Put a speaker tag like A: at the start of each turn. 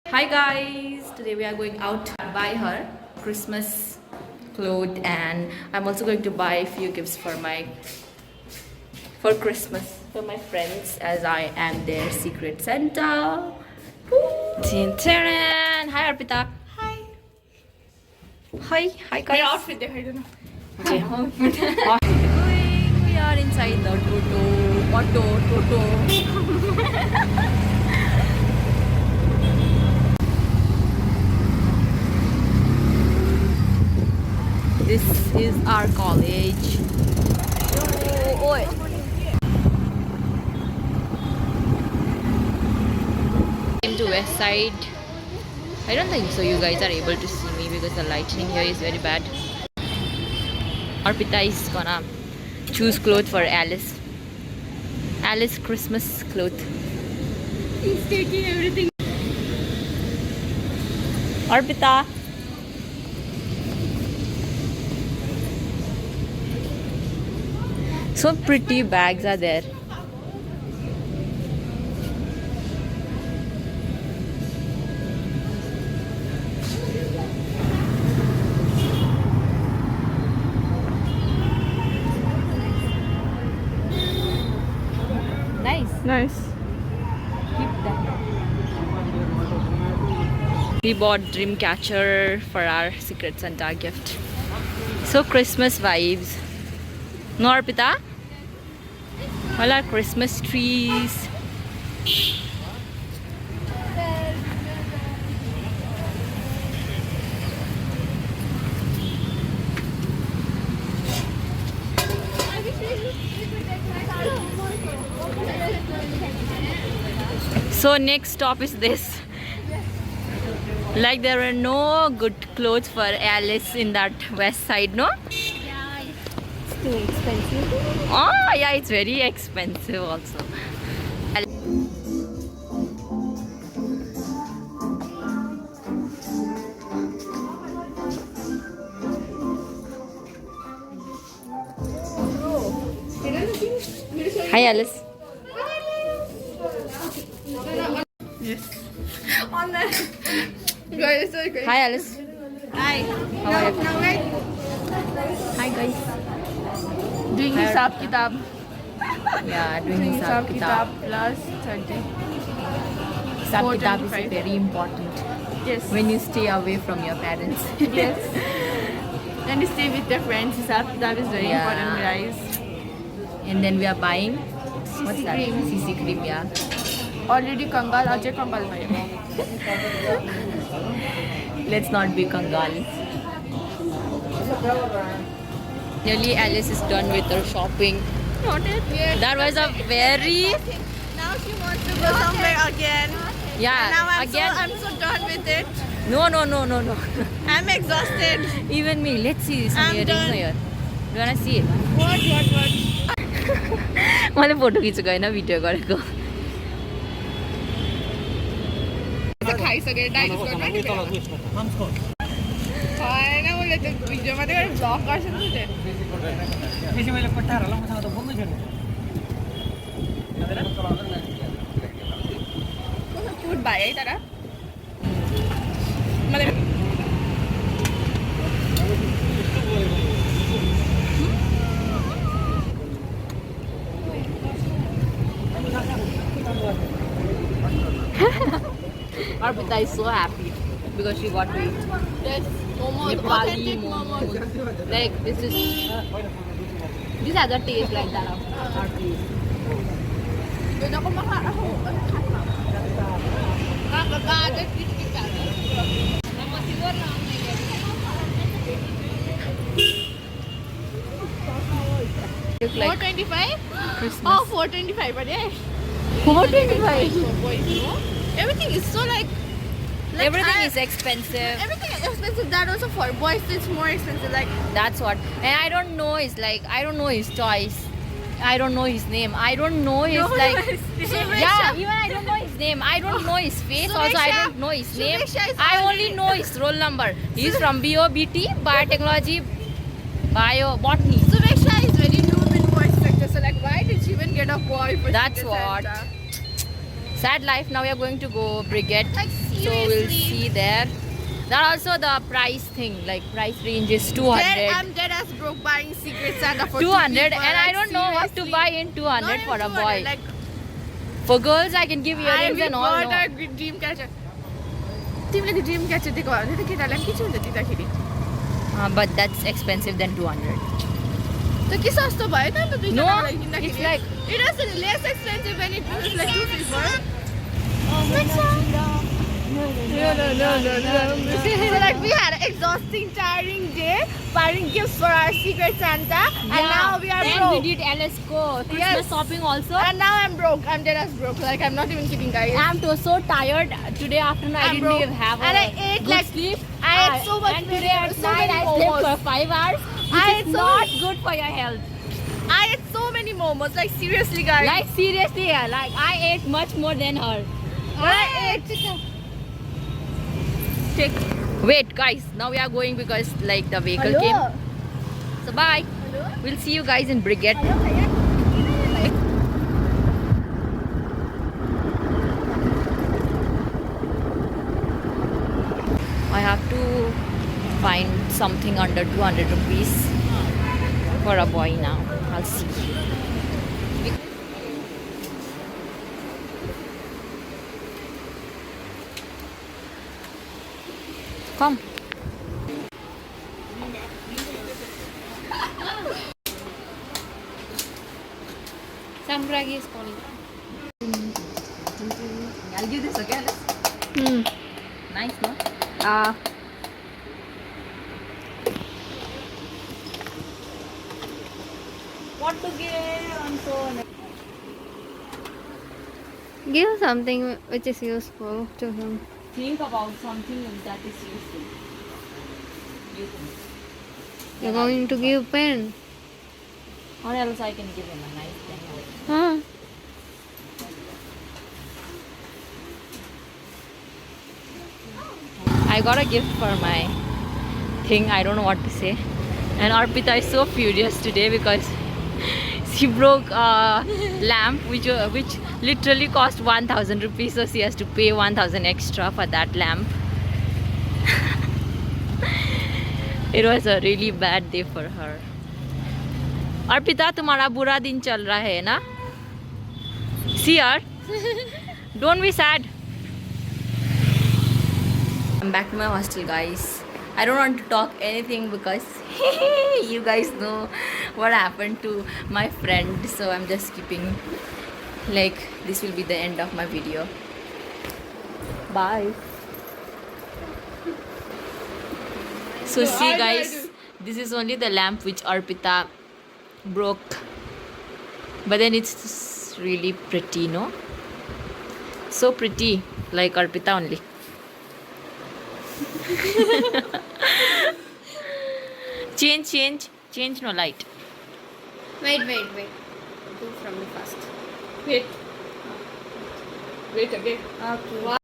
A: Hi guys, today we are going out to buy her Christmas clothes and I'm also going to buy a few gifts for Christmas for my friends as I am their secret Santa. Tin taran. Hi Arpita.
B: Hi.
A: Hi guys.
B: My outfit there, I don't know.
A: Okay. We are inside the Toto. This is our college. Oi. Came to West Side. I don't think so. You guys are able to see me because the lighting here is very bad. Arpita is gonna choose clothes for Alice. Alice Christmas clothes.
B: He's taking everything.
A: Arpita. So pretty bags are there. Nice.
B: Nice.
A: Keep that. We bought Dreamcatcher for our Secret Santa gift. So Christmas vibes. No, Arpita? All our Christmas trees. So next stop is this. Like there were no good clothes for Alice in that west side, no?
B: Yeah, it's too expensive.
A: Oh yeah, it's very expensive also. Hi Alice.
B: Yes. On the. Guys, so great.
A: Hi Alice.
B: Hi.
A: How are you?
B: Now wait.
A: Hi guys.
B: Doing
A: Hi,
B: Hisab
A: Arpita.
B: Kitab.
A: Yeah, doing
B: Doing
A: Hisab
B: Hisab
A: Kitab.
B: Kitab plus 30.
A: Hisab Kitab is
B: 425.
A: very important
B: Yes.
A: when you stay away from your parents.
B: Yes. When you stay with your friends, Hisab Kitab is very
A: Yeah.
B: important, guys.
A: And then we are buying what's that?
B: cream.
A: CC cream, yeah.
B: Already Kangal, Ajay Kangal bhai.
A: Let's not be Kangal. Nearly Alice is done with her shopping.
B: Not it? Yes.
A: That was a very
B: Now she wants to go somewhere again.
A: yeah.
B: Now
A: Again,
B: I'm so done with it.
A: no.
B: I'm exhausted.
A: Even me. Let's see some
B: I'm
A: earrings
B: done.
A: here. Do you wanna see it?
B: What?
A: मैले photo खिचेको होइन video गरेको
B: खाइसकेर digest गर्नु होइन मैले त्यो video मात्रै गरेर भ्लग गर्छु नि
C: त्यसै मैले पट्टाहरूलाई मसँग त बोल्नै छैन
B: कस्तो क्युट भयो है तर मलाई
A: Arpita is so happy because she got to eat
B: Yes, momos,
A: Nepali
B: authentic
A: momos.
B: momos.
A: Like this has a taste like that of our place.
B: Doon ako Kakakagat kita.
A: Look like
B: 425?
A: Christmas.
B: Oh, 425 but yeah.
A: 425.
B: Everything is so like
A: Everything is expensive.
B: everything is expensive. That also for boys it's more expensive. Like
A: That's what. And I don't know his choice. I don't know his name. I don't know his yeah, even I don't know his name. I don't know his face. Also, I don't know his name.
B: Sureksha is
A: I only know his roll number. He's from BOBT, Biotechnology, Botany.
B: Sureksha is very new in boys sector. So like why did she even get a boy for
A: That's
B: Secret
A: what.
B: Santa?
A: Sad life. Now we are going to go Brigade.
B: Like
A: So we'll see there. There also the price thing, like price range is 200.
B: I'm dead as broke buying Secret Santa for
A: 200
B: 2 people,
A: and I
B: like,
A: don't know what to
B: seriously.
A: buy in 200
B: Not
A: for
B: even
A: a
B: 200,
A: boy.
B: Like,
A: For girls I can give earrings and all.
B: bought
A: No.
B: a dream catcher. तिमीले त्यो dream catcher दिएको हो भने त केटालाई पनि के छ हुन्छ दिँदाखेरि
A: But that's expensive than 200.
B: त के सस्तो भयो त अन्त
A: No,
B: दुईजनाको लागि किन्दाखेरि
A: it's like
B: it was less expensive when it was like 2 people. So like we had an exhausting, tiring day buying gifts for our Secret Santa, and now we are
A: and
B: broke.
A: we did LSCO Christmas
B: Yes.
A: shopping also.
B: And now I'm broke. I'm dead as broke. Like I'm not even kidding, guys.
A: I'm so tired today afternoon. I
B: I'm
A: didn't
B: broke.
A: even have
B: And
A: a
B: I ate
A: good
B: like
A: sleep.
B: I ate so much.
A: And today at
B: so
A: night
B: many
A: I slept
B: momos.
A: for 5 hours.
B: I
A: Which
B: ate
A: is
B: so
A: not good for your health.
B: I ate so many momos. Like seriously, guys.
A: Like seriously, yeah, like I ate much more than her.
B: I ate.
A: Wait, guys. Now we are going because like the vehicle came. So bye.
B: Hello.
A: We'll see you guys in Brigade.
B: Hello, Kaya.
A: I have to find something under 200 rupees for a boy now. I'll see. Come. Samragi is calling. I'll give this again. Nice, no? What to give and so on.
D: Give something which is useful to him.
A: Think about something that is useful. You think.
D: You're going to give pen.
A: Or else I can give him a nice thing.
D: Huh?
A: I got a gift for my thing. I don't know what to say. And Arpita is so furious today because she broke a lamp which literally cost 1000 rupees. So she has to pay 1000 extra for that lamp. It was a really bad day for her. Arpita, तुम्हारा बुरा दिन चल रहा है ना? See her? Don't be sad. I'm back to my hostel, guys. I don't want to talk anything because you guys know what happened to my friend. So I'm just keeping like this will be the end of my video. Bye. So see guys, this is only the lamp which Arpita broke. But then it's really pretty, no? So pretty, like Arpita only. Change no light.
D: Wait. Do from the first.
B: Wait again.
D: Okay.